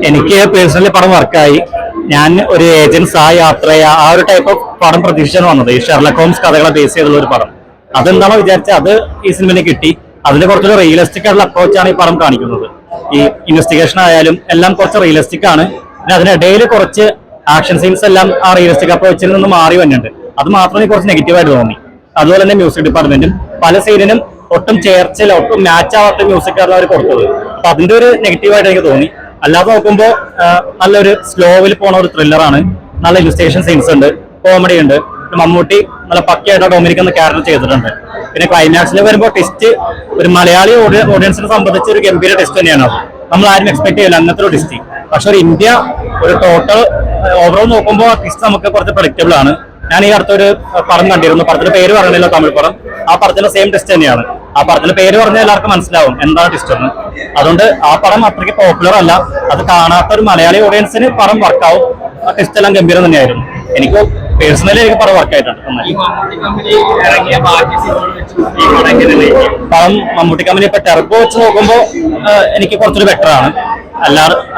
എനിക്ക് പേഴ്സണലി പടം വർക്കായി. ഞാൻ ഒരു ഏജൻസ് ആ യാത്ര ആ ഒരു ടൈപ്പ് ഓഫ് പടം പ്രതീക്ഷിച്ചാണ് വന്നത്. ഈ ഷെർലക് ഹോംസ് കഥകളെ ബേസ് ചെയ്തുള്ള ഒരു പടം. അതെന്താണോ വിചാരിച്ചത് അത് ഈ സിനിമയിൽ കിട്ടി. അതിന് കുറച്ചൊരു റിയലിസ്റ്റിക് ആയിട്ടുള്ള അപ്രോച്ചാണ് ഈ പടം കാണിക്കുന്നത്. ഈ ഇൻവെസ്റ്റിഗേഷൻ ആയാലും എല്ലാം കുറച്ച് റിയലിസ്റ്റിക് ആണ്. പിന്നെ അതിനിടയിൽ കുറച്ച് ആക്ഷൻ സീൻസ് എല്ലാം ആ റിയലിസ്റ്റിക് അപ്രോച്ചിൽ നിന്ന് മാറി വന്നിട്ടുണ്ട്. അത് മാത്രമേ കുറച്ച് നെഗറ്റീവായിട്ട് തോന്നി. അതുപോലെ തന്നെ മ്യൂസിക് ഡിപ്പാർട്ട്മെന്റും പല സീനിനും ഒട്ടും ചേർച്ചയില്ല, ഒട്ടും മാച്ച് ആവാത്ത മ്യൂസിക്കാണ് അവർ കൊടുത്തത്. അപ്പൊ അതിന്റെ ഒരു നെഗറ്റീവായിട്ട് എനിക്ക് തോന്നി. അല്ലാതെ നോക്കുമ്പോൾ നല്ലൊരു സ്ലോവിൽ പോണ ഒരു ത്രില്ലറാണ്. നല്ല ഇൻവെസ്റ്റിഗേഷൻ സീൻസ് ഉണ്ട്, കോമഡി ഉണ്ട്. മമ്മൂട്ടി നല്ല പക്കയായിട്ട് ഡൊമിനിക് എന്ന ക്യാരക്ടർ ചെയ്തിട്ടുണ്ട്. പിന്നെ ക്ലൈമാക്സിൽ വരുമ്പോൾ ടെസ്റ്റ് ഒരു മലയാളി ഓഡിയൻസിനെ സംബന്ധിച്ച് ഒരു ഗംഭീര ടെസ്റ്റ് തന്നെയാണ്. നമ്മൾ ആരും എക്സ്പെക്ട് ചെയ്യില്ല അങ്ങനത്തെ ഒരു ടെസ്റ്റ്. പക്ഷെ ഒരു ഇന്ത്യ ഒരു ടോട്ടൽ ഓവറോൾ നോക്കുമ്പോൾ ടെസ്റ്റ് നമുക്ക് കുറച്ച് പ്രഡിക്റ്റബിൾ ആണ്. ഞാൻ ഈ അടുത്തൊരു പടം കണ്ടിരുന്നു. പടത്തിന്റെ പേര് പറഞ്ഞില്ല, തമിഴ് പടം. ആ പടത്തിന്റെ സെയിം ടെസ്റ്റ് തന്നെയാണ്. ആ പടത്തിന്റെ പേര് പറഞ്ഞാൽ എല്ലാവർക്കും മനസ്സിലാവും എന്താണ് ടെസ്റ്റ് എന്ന്. അതുകൊണ്ട് ആ പടം അത്രയ്ക്ക് പോപ്പുലർ അല്ല. അത് കാണാത്ത ഒരു മലയാളി ഓഡിയൻസിന് പടം വർക്കാവും. ആ ടെസ്റ്റ് എല്ലാം ഗംഭീരം തന്നെയായിരുന്നു. എനിക്ക് പേഴ്സണലി എനിക്ക് പടം വർക്കായിട്ടുണ്ട്. പടം മമ്മൂട്ടി കമ്പനി ഇപ്പൊ ടെർബോ വെച്ച് നോക്കുമ്പോൾ എനിക്ക് കുറച്ചൊരു ബെറ്റർ ആണ്.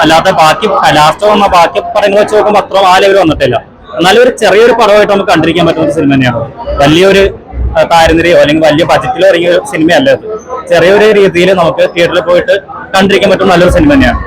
അല്ലാത്ത ബാക്കി ലാസ്റ്റ് വന്ന ബാക്കി പടങ്ങൾ വെച്ച് നോക്കുമ്പോൾ അത്ര ആ ലെവൽ വന്നിട്ടില്ല. എന്നാലും ഒരു ചെറിയൊരു പടമായിട്ട് നമുക്ക് കണ്ടിരിക്കാൻ പറ്റുന്ന ഒരു സിനിമ തന്നെയാണ്. വലിയൊരു താരനിരയോ അല്ലെങ്കിൽ വലിയ ബജറ്റിലോ ഇറങ്ങിയ ഒരു സിനിമയല്ല ഇത്. ചെറിയൊരു രീതിയിൽ നമുക്ക് തിയേറ്ററിൽ പോയിട്ട് കണ്ടിരിക്കാൻ പറ്റുന്ന നല്ലൊരു സിനിമ തന്നെയാണ്.